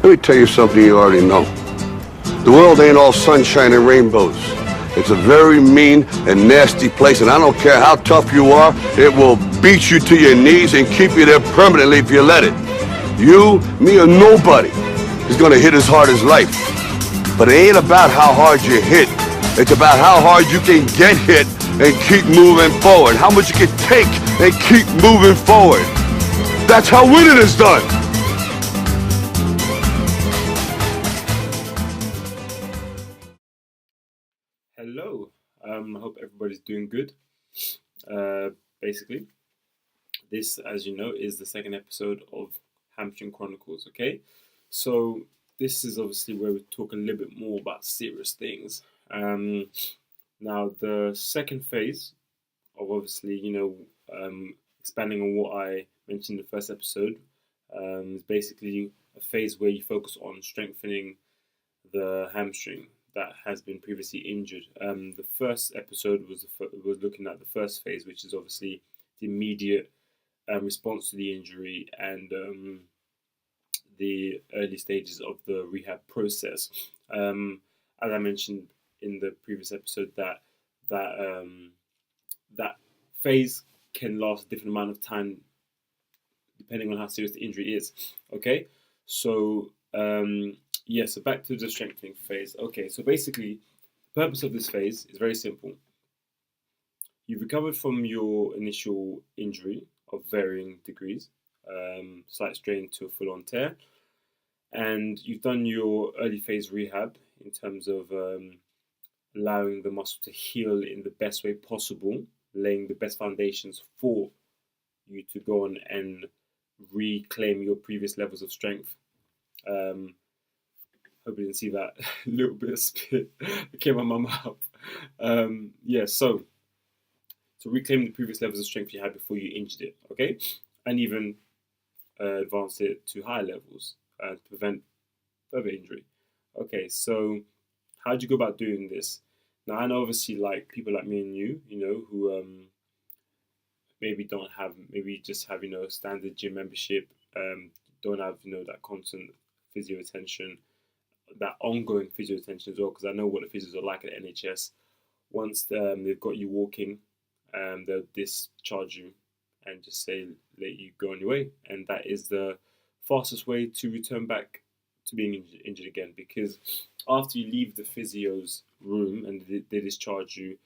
Let me tell you something you already know. The world ain't all sunshine and rainbows. It's a very mean and nasty place, and I don't care how tough you are, it will beat you to your knees and keep you there permanently if you let it. You, me, or nobody is gonna hit as hard as life. But it ain't about how hard you hit. It's about how hard you can get hit and keep moving forward. How much you can take and keep moving forward. That's how winning is done. Hello, I hope everybody's doing good. Basically, this, as you know, is the second episode of Hamstring Chronicles, okay? So, this is obviously where we talk a little bit more about serious things. Now, the second phase of obviously, expanding on what I mentioned in the first episode, is basically a phase where you focus on strengthening the hamstring that has been previously injured. The first episode was looking at the first phase, which is obviously the immediate response to the injury and the early stages of the rehab process. As I mentioned in the previous episode, that phase can last a different amount of time depending on how serious the injury is. Okay, so so back to the strengthening phase. Okay, so basically, the purpose of this phase is very simple. You've recovered from your initial injury of varying degrees, slight strain to a full-on tear, and you've done your early phase rehab in terms of allowing the muscle to heal in the best way possible, laying the best foundations for you to go on and reclaim your previous levels of strength. Hope you didn't see that little bit of spit that came out of my mouth. So reclaim the previous levels of strength you had before you injured it, okay? And even advance it to higher levels to prevent further injury. Okay, so how do you go about doing this? Now, I know obviously like people like me and you, who maybe just have, standard gym membership, don't have, that constant physio attention, that ongoing physio attention as well, because I know what the physios are like at NHS. Once they've got you walking, they'll discharge you and just say, let you go on your way. And that is the fastest way to return back to being injured again, because after you leave the physio's room and they discharge you,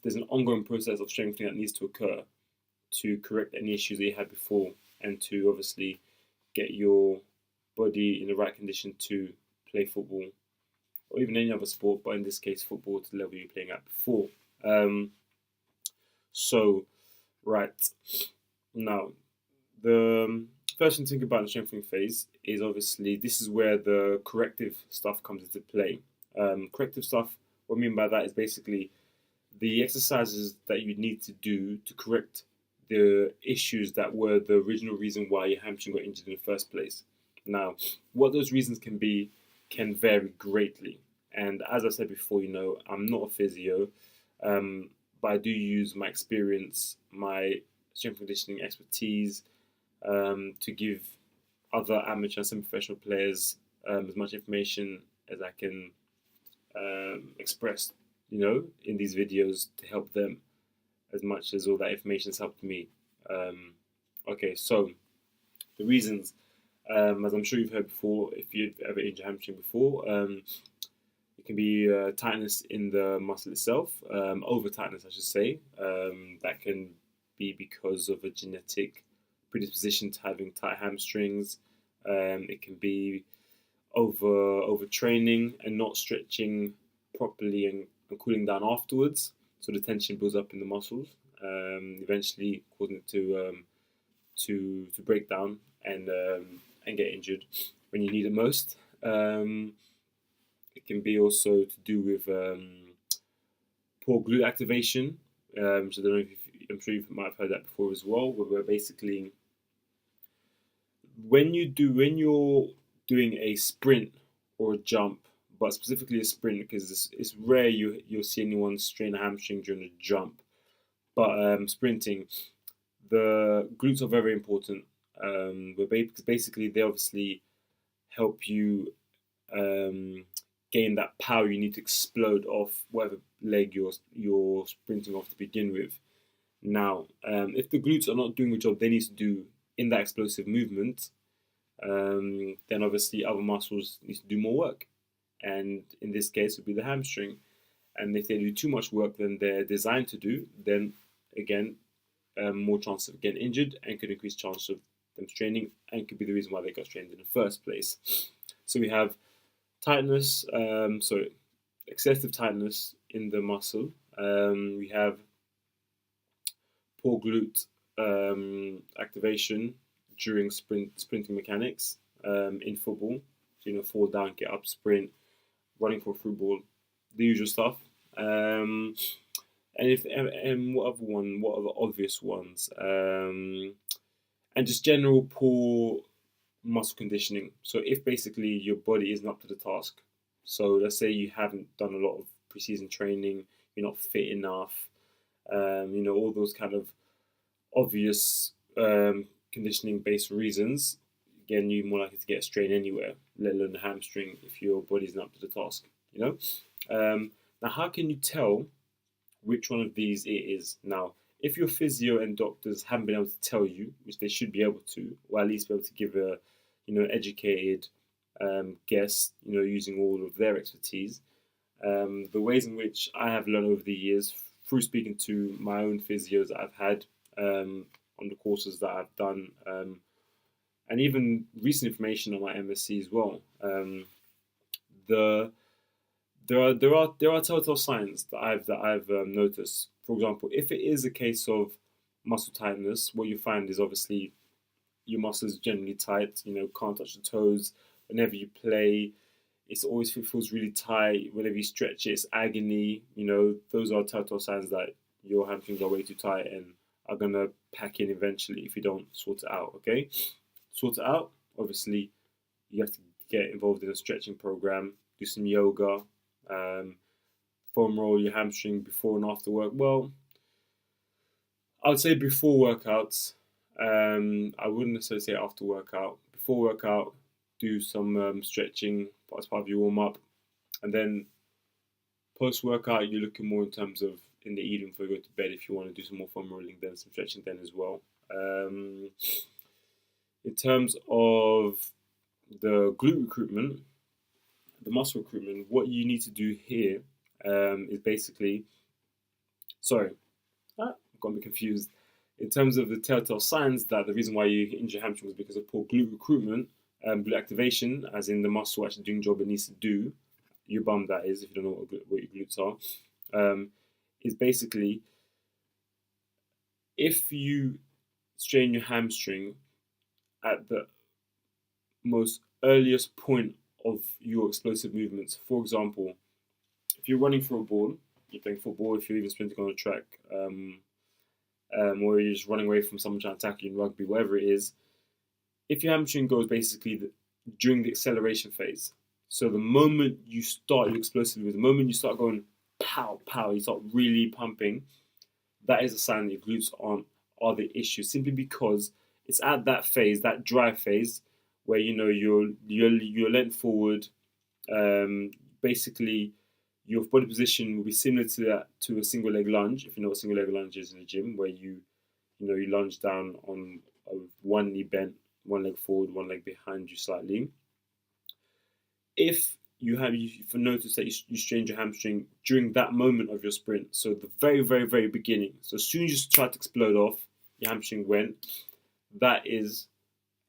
there's an ongoing process of strengthening that needs to occur to correct any issues that you had before and to obviously get your body in the right condition to play football or even any other sport, but in this case football to the level you were playing at before. Now, the first thing to think about in the strengthening phase is obviously this is where the corrective stuff comes into play. Corrective stuff, what I mean by that is basically the exercises that you need to do to correct the issues that were the original reason why your hamstring got injured in the first place. Now, what those reasons can be can vary greatly. And as I said before, I'm not a physio, but I do use my experience, my strength and conditioning expertise to give other amateur and semi-professional players as much information as I can express, in these videos to help them as much as all that information has helped me. So the reasons, as I'm sure you've heard before, if you've ever injured hamstring before, it can be tightness in the muscle itself, over tightness, I should say. That can be because of a genetic predisposition to having tight hamstrings. It can be overtraining and not stretching properly and cooling down afterwards, so the tension builds up in the muscles, eventually causing it to break down and get injured when you need it most. It can be also to do with poor glute activation. So I don't know I'm sure you might have heard that before as well, where basically when you're doing a sprint or a jump, but specifically a sprint, because it's rare you'll see anyone strain a hamstring during a jump. But sprinting, the glutes are very important. But basically, they obviously help you gain that power you need to explode off whatever leg you're sprinting off to begin with. Now, if the glutes are not doing the job they need to do in that explosive movement, then obviously other muscles need to do more work. And in this case, it would be the hamstring. And if they do too much work than they're designed to do, then again, more chance of getting injured and could increase chance of them straining and could be the reason why they got strained in the first place. So we have tightness, excessive tightness in the muscle. We have poor glute activation during sprinting mechanics in football. So, fall down, get up, sprint, running for a through ball, the usual stuff. And what other one? What are the obvious ones? And just general poor muscle conditioning. So if basically your body isn't up to the task, so let's say you haven't done a lot of preseason training, you're not fit enough, all those kind of obvious conditioning-based reasons, again, you're more likely to get a strain anywhere, let alone a hamstring if your body's not up to the task. Now, how can you tell which one of these it is? Now, if your physio and doctors haven't been able to tell you, which they should be able to, or at least be able to give a, educated guess, using all of their expertise, the ways in which I have learned over the years through speaking to my own physios that I've had on the courses that I've done, and even recent information on my MSc as well. There are telltale signs that I've noticed. For example, if it is a case of muscle tightness, what you find is obviously your muscles generally tight. Can't touch the toes. Whenever you play, it always feels really tight. Whenever you stretch it, it's agony. Those are telltale signs that your hamstrings are way too tight and are gonna pack in eventually if you don't sort it out. Okay, sort it out. Obviously, you have to get involved in a stretching program. Do some yoga. Foam roll your hamstring before and after work. Well, I would say before workouts. I wouldn't necessarily say after workout. Before workout, do some stretching as part of your warm up, and then post workout, you're looking more in terms of in the evening before you go to bed. If you want to do some more foam rolling, then some stretching then as well. In terms of the glute recruitment, the muscle recruitment, what you need to do here is basically, I've got me confused. In terms of the telltale signs that the reason why you injure your hamstring is because of poor glute recruitment, glute activation, as in the muscle actually doing the job it needs to do, your bum that is, if you don't know what your glutes are, is basically if you strain your hamstring at the most earliest point of your explosive movements. For example, if you're running for a ball, you're playing football, if you're even sprinting on a track, or you're just running away from someone trying to tackle you in rugby, whatever it is, if your hamstring goes basically during the acceleration phase, so the moment you start your explosive movement, the moment you start going pow, pow, you start really pumping, that is a sign that your glutes are the issue, simply because it's at that phase, that drive phase, where you're leant forward. Basically, your body position will be similar to a single leg lunge. If you know what single leg lunge is in the gym, where you lunge down on one knee bent, one leg forward, one leg behind you slightly. If you've noticed that you strained your hamstring during that moment of your sprint, so the very, very, very beginning. So as soon as you try to explode off, your hamstring went. That is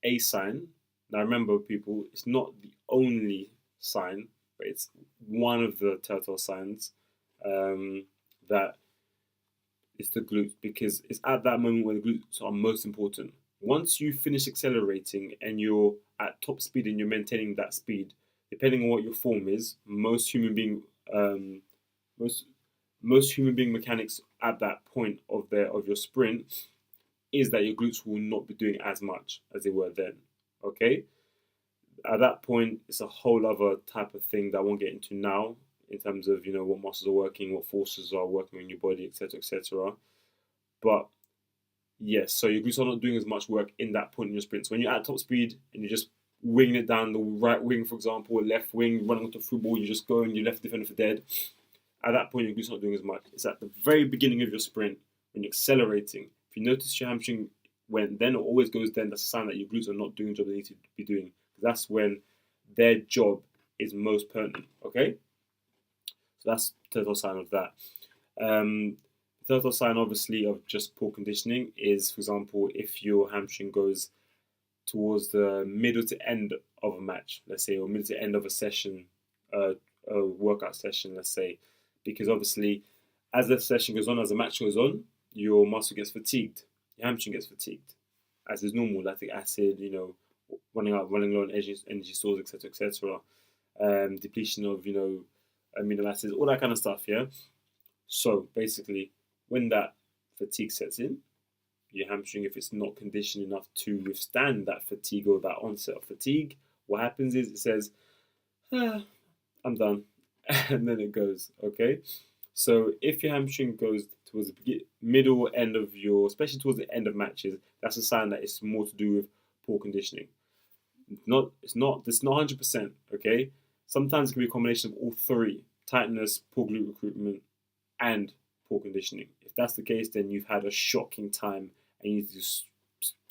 a sign. Now remember, people, it's not the only sign, but it's one of the telltale signs that it's the glutes, because it's at that moment where the glutes are most important. Once you finish accelerating and you're at top speed and you're maintaining that speed, depending on what your form is, most human being mechanics at that point of your sprint is that your glutes will not be doing as much as they were then. Okay? At that point, it's a whole other type of thing that I won't get into now, in terms of what muscles are working, what forces are working in your body, etc., etc. But yes, so your glutes are not doing as much work in that point in your sprint. So when you're at top speed and you're just winging it down the right wing, for example, or left wing, running onto a through ball, you're just going, your left defender for dead. At that point, your glutes not doing as much. It's at the very beginning of your sprint when you're accelerating. If you notice your hamstring went then, or always goes then, that's a sign that your glutes are not doing the job they need to be doing. That's when their job is most pertinent. Okay, so that's the telltale sign of that. The telltale sign, obviously, of just poor conditioning is, for example, if your hamstring goes towards the middle to end of a match, let's say, or middle to end of a session, a workout session, let's say, because obviously, as the session goes on, as the match goes on, your muscle gets fatigued, your hamstring gets fatigued, as is normal. Lactic acid, running low on energy stores, etc., depletion of amino acids, all that kind of stuff. Yeah. So basically, when that fatigue sets in, your hamstring, if it's not conditioned enough to withstand that fatigue or that onset of fatigue, what happens is it says, I'm done. And then it goes, okay? So if your hamstring goes towards the middle end of especially towards the end of matches, that's a sign that it's more to do with poor conditioning. It's not 100%, okay? Sometimes it can be a combination of all three: tightness, poor glute recruitment, and poor conditioning. If that's the case, then you've had a shocking time and you need to just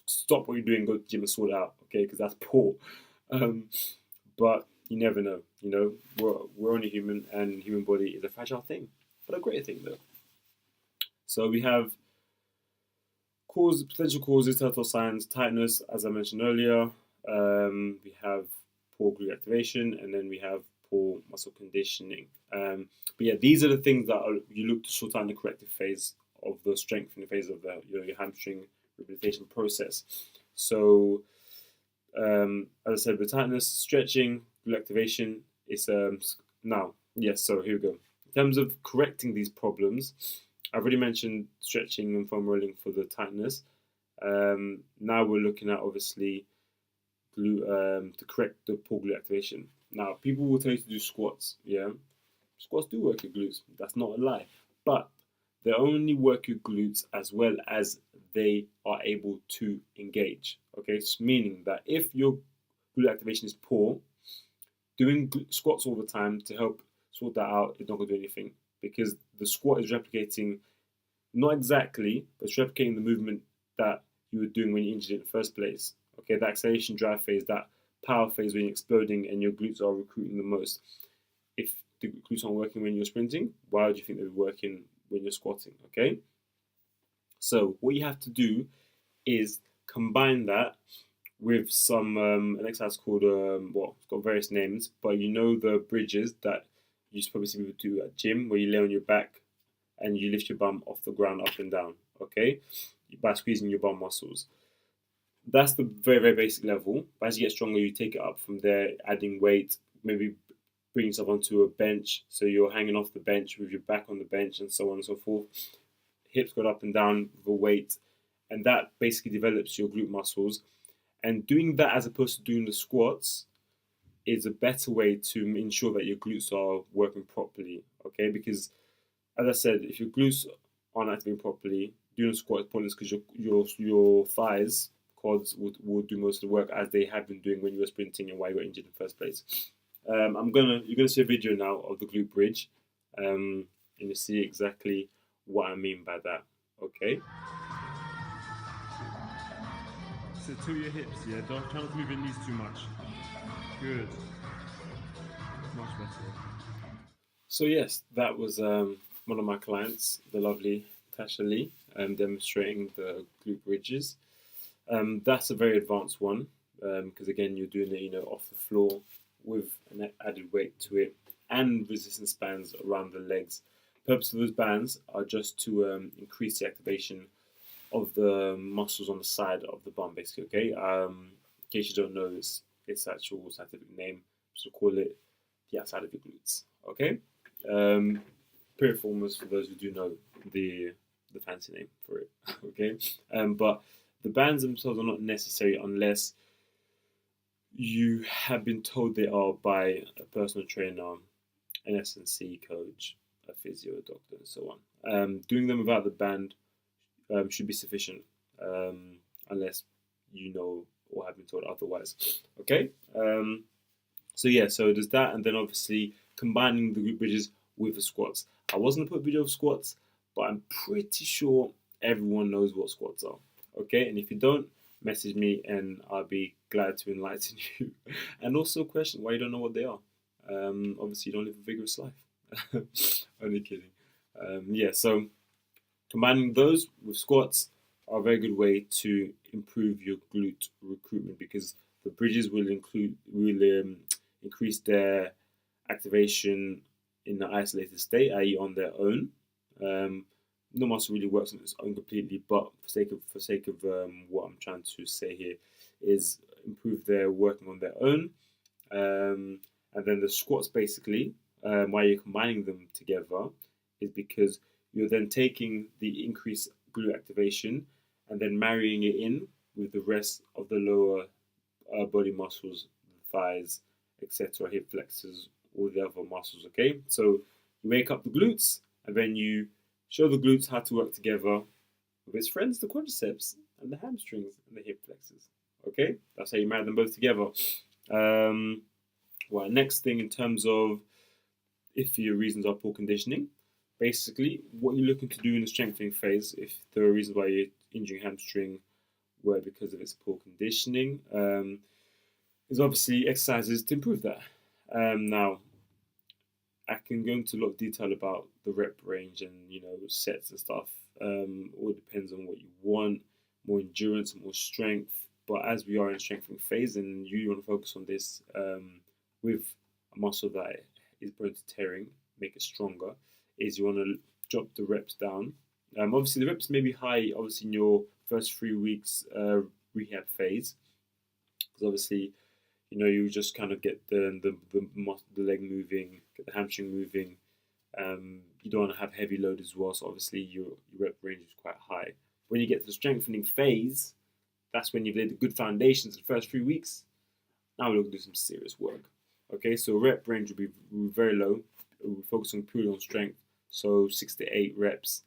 stop what you're doing, go to the gym and sort it out, okay? Because that's poor. But you never know. We're only human, and human body is a fragile thing, but a great thing though. So we have potential causes, telltale signs: tightness, as I mentioned earlier. We have poor glute activation, and then we have poor muscle conditioning. But yeah, these are the things that you look to sort out in the corrective phase of the strengthening phase of your hamstring rehabilitation process. So, as I said, with tightness, stretching, glute activation, it's now. Yes, so here we go. In terms of correcting these problems, I've already mentioned stretching and foam rolling for the tightness. Now we're looking at, obviously, glute to correct the poor glute activation. Now, people will tell you to do squats. Yeah, squats do work your glutes. That's not a lie. But they only work your glutes as well as they are able to engage. Okay, so meaning that if your glute activation is poor, doing squats all the time to help sort that out is not going to do anything, because the squat is replicating, not exactly, but it's replicating the movement that you were doing when you injured it in the first place. Okay, that acceleration drive phase, that power phase when you're exploding and your glutes are recruiting the most. If the glutes aren't working when you're sprinting, why would you think they're working when you're squatting? Okay, so what you have to do is combine that with some an exercise called it's got various names, but the bridges that you probably see people do at gym, where you lay on your back and you lift your bum off the ground up and down, okay, by squeezing your bum muscles. That's the very, very basic level. But as you get stronger, you take it up from there, adding weight, maybe bring yourself onto a bench, so you're hanging off the bench with your back on the bench, and so on and so forth. Hips go up and down with a weight, and that basically develops your glute muscles. And doing that as opposed to doing the squats is a better way to ensure that your glutes are working properly, okay? Because, as I said, if your glutes aren't activating properly, doing a squat is pointless, because your thighs, quads, will do most of the work, as they have been doing when you were sprinting and why you got injured in the first place. You're gonna see a video now of the glute bridge, and you'll see exactly what I mean by that. Okay. So to your hips, yeah. Don't try not to move your knees too much. Good. Much better. So yes, that was one of my clients, the lovely Tasha Lee, demonstrating the glute bridges. That's a very advanced one, because again, you're doing it, off the floor with an added weight to it, and resistance bands around the legs. The purpose of those bands are just to increase the activation of the muscles on the side of the bum, basically. Okay. In case you don't know its actual scientific name, just call it the outside of your glutes. Okay. Piriformis, for those who do know the fancy name for it. Okay. But the bands themselves are not necessary unless you have been told they are by a personal trainer, an S&C coach, a physio, a doctor, and so on. Doing them without the band should be sufficient, unless you know or have been told otherwise. Okay, So yeah, so there's that, and then obviously combining the glute bridges with the squats. I was gonna put a video of squats, but I'm pretty sure everyone knows what squats are. Okay, and if you don't, message me and I'll be glad to enlighten you. And also question why you don't know what they are. Obviously, you don't live a vigorous life. Only kidding. Yeah, so combining those with squats are a very good way to improve your glute recruitment because the bridges will increase their activation in an isolated state, i.e., on their own. No muscle really works on its own completely, but for sake of what I'm trying to say here is improve their working on their own. And then the squats basically, why you're combining them together, is because you're then taking the increased glute activation and then marrying it in with the rest of the lower body muscles, the thighs, etc., hip flexors, all the other muscles. Okay, so you wake up the glutes and then you show the glutes how to work together with its friends, the quadriceps and the hamstrings and the hip flexors. Okay, that's how you marry them both together. Well, next thing in terms of if your reasons are poor conditioning, basically what you're looking to do in the strengthening phase, if there are reasons why you're injuring hamstring were because of its poor conditioning, is obviously exercises to improve that. Now, I can go into a lot of detail about the rep range and sets and stuff. All depends on what you want, more endurance, more strength. But as we are in strengthening phase, and you want to focus on this with a muscle that is prone to tearing, make it stronger, is you want to drop the reps down. Obviously, the reps may be high, obviously, in your first 3 weeks rehab phase, because obviously, you just kind of get the leg moving, get the hamstring moving. You don't want to have heavy load as well, so obviously your rep range is quite high. When you get to the strengthening phase, that's when you've laid the good foundations in the first 3 weeks. Now we're going to do some serious work. Okay, so rep range will be very low. We're focusing purely on strength, so 6 to 8 reps.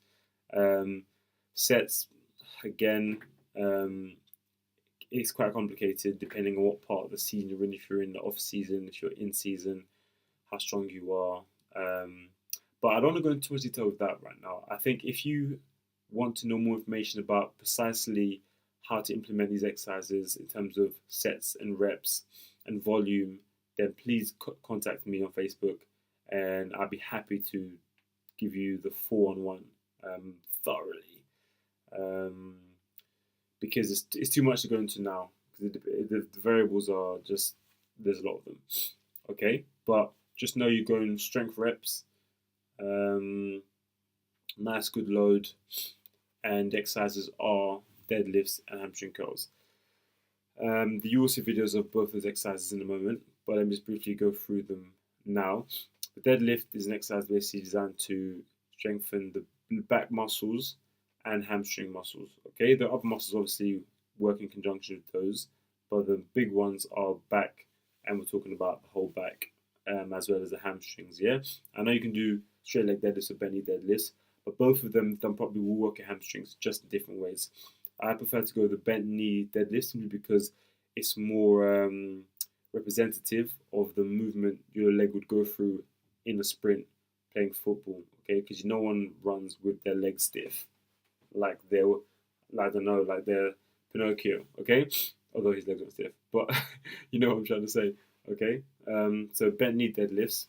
Sets, again, it's quite complicated depending on what part of the season you're in. If you're in the off season, if you're in season, how strong you are. But I don't want to go into too much detail with that right now. I think if you want to know more information about precisely how to implement these exercises in terms of sets and reps and volume, then please contact me on Facebook and I'll be happy to give you the 4-on-1 thoroughly. Because it's too much to go into now because the variables are just, there's a lot of them. Okay, but just know you're going strength reps, nice good load, and the exercises are deadlifts and hamstring curls. You will see videos of both those exercises in a moment, but let me just briefly go through them now. The deadlift is an exercise basically designed to strengthen the back muscles and hamstring muscles. Okay, the other muscles obviously work in conjunction with those, but the big ones are back, and we're talking about the whole back, as well as the hamstrings. Yeah, I know you can do straight leg deadlifts or bent knee deadlifts, but both of them done properly will work your hamstrings just in different ways. I prefer to go the bent knee deadlift simply because it's more representative of the movement your leg would go through in a sprint playing football. Okay, because no one runs with their legs stiff like they're, I don't know, like they're Pinocchio. Okay, although his legs are stiff, but you know what I'm trying to say. Okay, so bent knee deadlifts,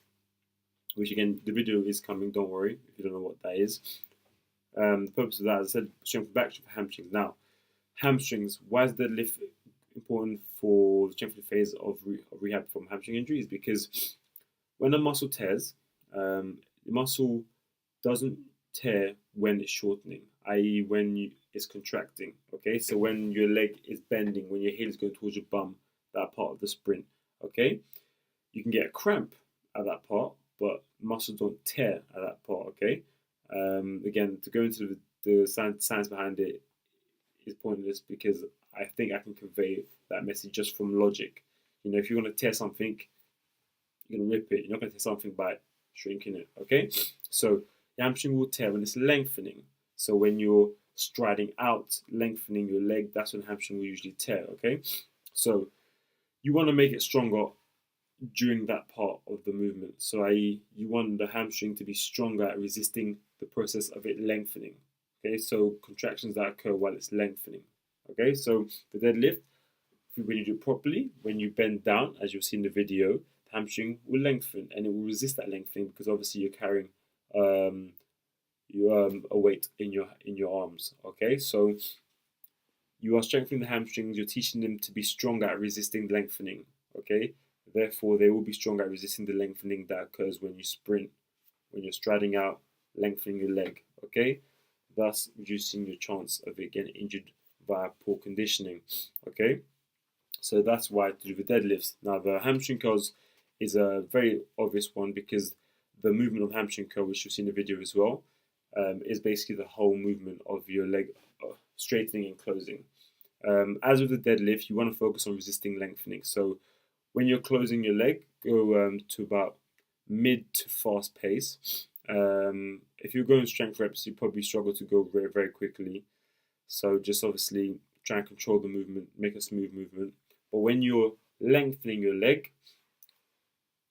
which again the video is coming. Don't worry if you don't know what that is. The purpose of that, as I said, strength for back, strength for hamstrings. Now, hamstrings. Why is deadlift important for the strengthening phase of rehab from hamstring injuries? Because when a muscle tears, the muscle doesn't tear when it's shortening, i.e. when it's contracting. Okay, so when your leg is bending, when your heel is going towards your bum, that part of the sprint. Okay, you can get a cramp at that part, but muscles don't tear at that part. Okay, again, to go into the science behind it is pointless because I think I can convey that message just from logic. If you want to tear something, you're going to rip it. You're not going to tear something by shrinking it. Okay, so the hamstring will tear when it's lengthening. So when you're striding out, lengthening your leg, that's when hamstring will usually tear. Okay, so you want to make it stronger during that part of the movement. So i.e. you want the hamstring to be stronger at resisting the process of it lengthening. Okay, so contractions that occur while it's lengthening. Okay, so the deadlift, when you do it properly, when you bend down, as you'll see in the video, the hamstring will lengthen and it will resist that lengthening because obviously you're carrying a weight in your arms. Okay, so you are strengthening the hamstrings. You're teaching them to be stronger at resisting lengthening. Okay, therefore they will be stronger at resisting the lengthening that occurs when you sprint, when you're striding out, lengthening your leg. Okay, thus reducing your chance of it getting injured via poor conditioning. Okay, so that's why to do the deadlifts. Now the hamstring curls is a very obvious one because the movement of hamstring curl, which you'll see in the video as well, is basically the whole movement of your leg straightening and closing. As with the deadlift, you want to focus on resisting lengthening. So when you're closing your leg, go to about mid to fast pace. If you're going strength reps, you probably struggle to go very, very quickly. So just obviously try and control the movement, make a smooth movement. But when you're lengthening your leg,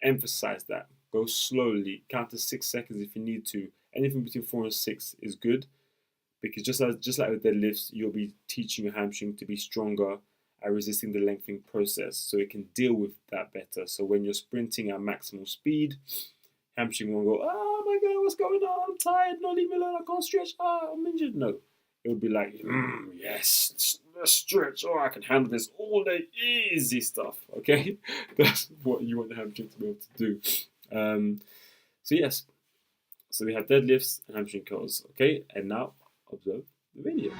emphasize that. Go slowly, count to 6 seconds if you need to. Anything between 4 and 6 is good, because just like with deadlifts, you'll be teaching your hamstring to be stronger at resisting the lengthening process, so it can deal with that better. So when you're sprinting at maximal speed, hamstring won't go, oh my god, what's going on? I'm tired, no, leave me alone, I can't stretch, I'm injured. No, it'll be like, yes, let's stretch, I can handle this all day, easy stuff. Okay, that's what you want the hamstring to be able to do. So yes, so we have deadlifts and hamstring curls. Okay, and now observe the video.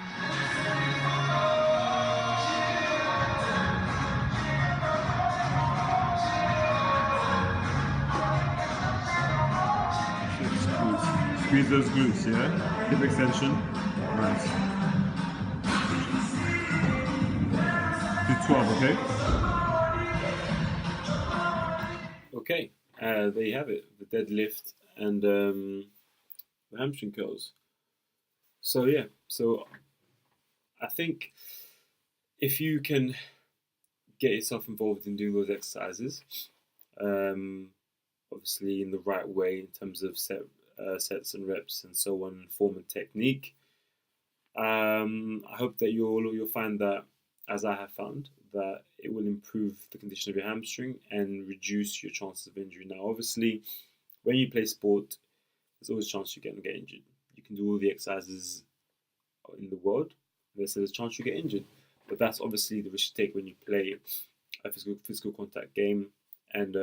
Squeeze those glutes, yeah? Hip extension. Nice. Do 12, okay? Okay, there you have it, the deadlift and the hamstring curls. So yeah, so I think if you can get yourself involved in doing those exercises, obviously in the right way in terms of sets and reps and so on, form and technique, I hope that you'll find that, as I have found, that it will improve the condition of your hamstring and reduce your chances of injury. Now, obviously, when you play sport, there's always a chance you're going to get injured. You can do all the exercises in the world, there's a chance you get injured. But that's obviously the risk you take when you play a physical contact game, and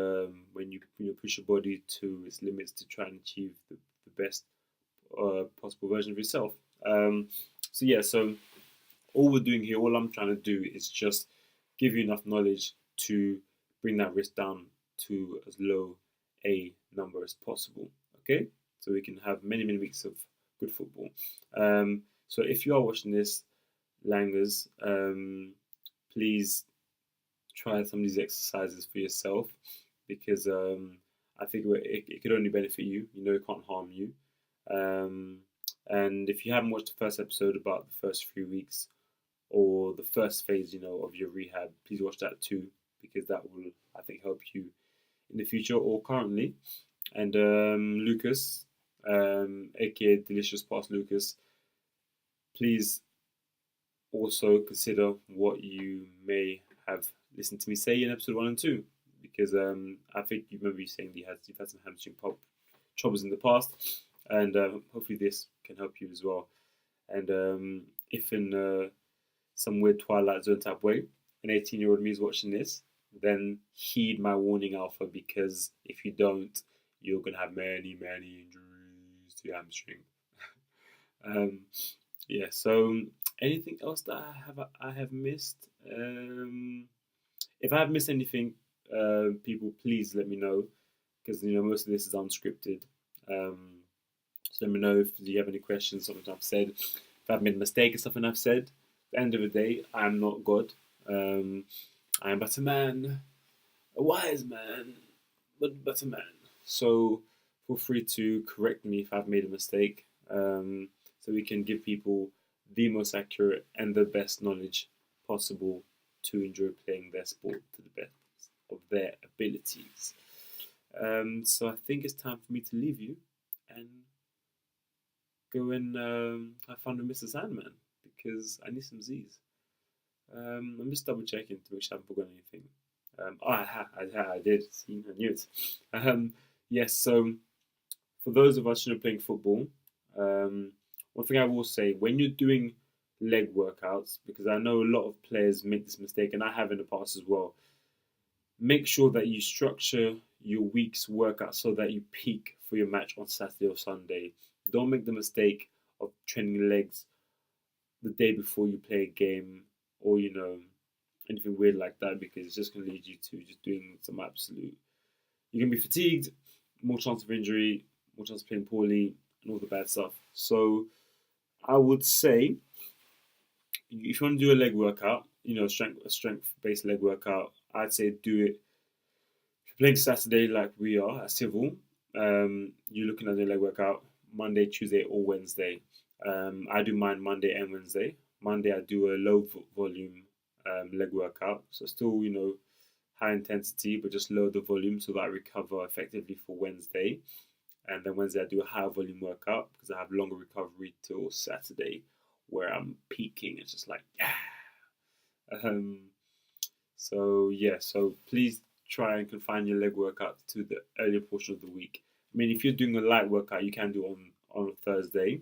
when you push your body to its limits to try and achieve the best possible version of yourself. So yeah, so all we're doing here, all I'm trying to do is just give you enough knowledge to bring that risk down to as low a number as possible. Okay, so we can have many weeks of good football. So if you are watching this, Langers, please try some of these exercises for yourself, because I think it could only benefit you. You know, it can't harm you. And if you haven't watched the first episode about the first 3 weeks or the first phase, of your rehab, please watch that too, because that will, I think, help you in the future or currently. And Lucas, aka Delicious Past Lucas, please also consider what you may have listened to me say in episode 1 and 2, because I think you remember you saying you've had some hamstring troubles in the past, and hopefully this can help you as well. And if in some weird Twilight Zone type way, an 18-year-old me is watching this, then heed my warning, Alpha, because if you don't, you're going to have many injuries to your hamstring. Yeah, so anything else that I have missed? If I have missed anything, people, please let me know, because most of this is unscripted. So let me know if you have any questions, something I've said, if I've made a mistake in something I've said. At the end of the day, I am not God. I am but a man, a wise man, but a man. So feel free to correct me if I've made a mistake, so we can give people the most accurate and the best knowledge possible to enjoy playing their sport to the of their abilities. So I think it's time for me to leave you and go and have fun with Mr. Sandman, because I need some Z's. I'm just double checking to make sure I haven't forgotten anything. I did. See, I knew it. Yes, so for those of us who are playing football, one thing I will say, when you're doing leg workouts, because I know a lot of players make this mistake, and I have in the past as well, make sure that you structure your week's workout so that you peak for your match on Saturday or Sunday. Don't make the mistake of training legs the day before you play a game, or anything weird like that, because it's just going to lead you to just doing some absolute... You're going to be fatigued, more chance of injury, more chance of playing poorly, and all the bad stuff. So I would say, if you want to do a leg workout, a strength-based leg workout, I'd say do it. If you're playing Saturday like we are at Civil, you're looking at the leg workout Monday, Tuesday, or Wednesday. I do mine Monday and Wednesday. Monday I do a low volume leg workout, so still high intensity, but just lower the volume so that I recover effectively for Wednesday. And then Wednesday I do a high volume workout because I have longer recovery till Saturday, where I'm peaking. It's just like, yeah. So please try and confine your leg workout to the earlier portion of the week. I mean, if you're doing a light workout, you can do it on a Thursday.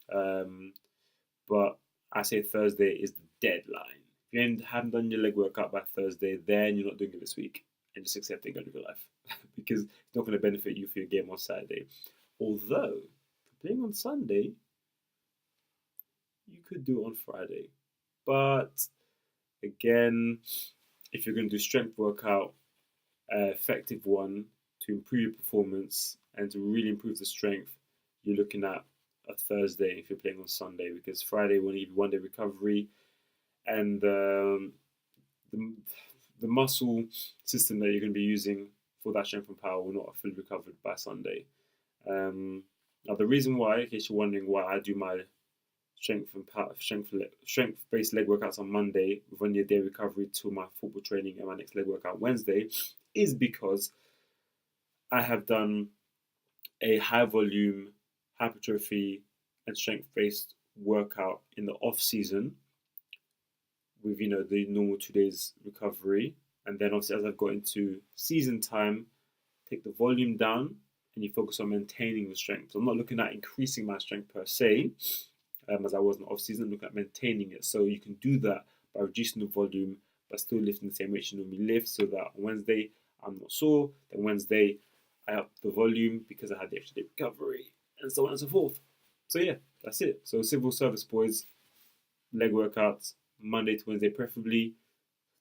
But I say Thursday is the deadline. If you haven't done your leg workout by Thursday, then you're not doing it this week. And just accept it and go live your life. Because it's not going to benefit you for your game on Saturday. Although, if you're playing on Sunday, you could do it on Friday. But, again, if you're going to do strength workout, effective one, to improve your performance and to really improve the strength, you're looking at a Thursday if you're playing on Sunday, because Friday will need 1 day recovery, and the muscle system that you're going to be using for that strength and power will not have fully recovered by Sunday. Now, the reason why, in case you're wondering why I do my strength-based leg workouts on Monday with 1 day recovery to my football training and my next leg workout Wednesday, is because I have done a high-volume hypertrophy and strength-based workout in the off-season with, the normal 2 days recovery. And then obviously as I've got into season time, take the volume down and you focus on maintaining the strength. So I'm not looking at increasing my strength per se, as I was in the off-season. I'm looking at maintaining it. So you can do that by reducing the volume, but still lifting the same weight you normally lift, so that on Wednesday I'm not sore. Then Wednesday I up the volume because I had the extra day recovery, and so on and so forth. So yeah, that's it. So civil service boys, leg workouts, Monday to Wednesday preferably,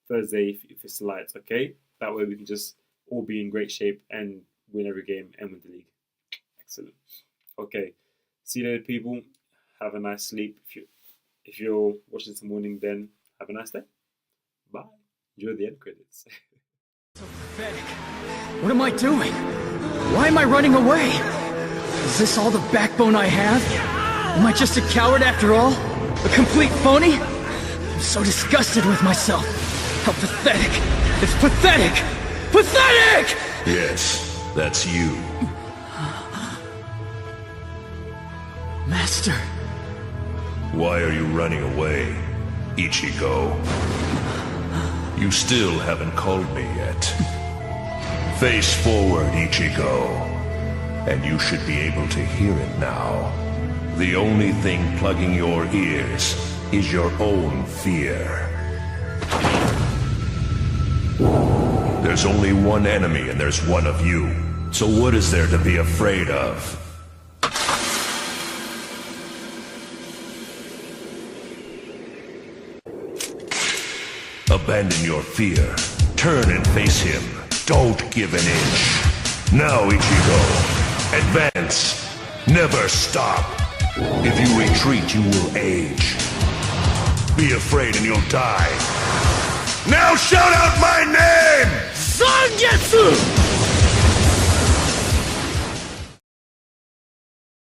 Thursday if it's light, okay? That way we can just all be in great shape and win every game and win the league. Excellent. Okay, see you later, people. Have a nice sleep. If you're watching this morning, then have a nice day. Bye. Enjoy the end credits. So pathetic. What am I doing? Why am I running away? Is this all the backbone I have? Am I just a coward after all? A complete phony? I'm so disgusted with myself. How pathetic. It's pathetic! Pathetic! Yes, that's you. Master. Why are you running away, Ichigo? You still haven't called me yet. Face forward, Ichigo. And you should be able to hear it now. The only thing plugging your ears is your own fear. There's only one enemy and there's one of you. So what is there to be afraid of? Abandon your fear. Turn and face him. Don't give an inch. Now, Ichigo. Advance. Never stop. If you retreat, you will age. Be afraid and you'll die. Now shout out my name! Zangetsu!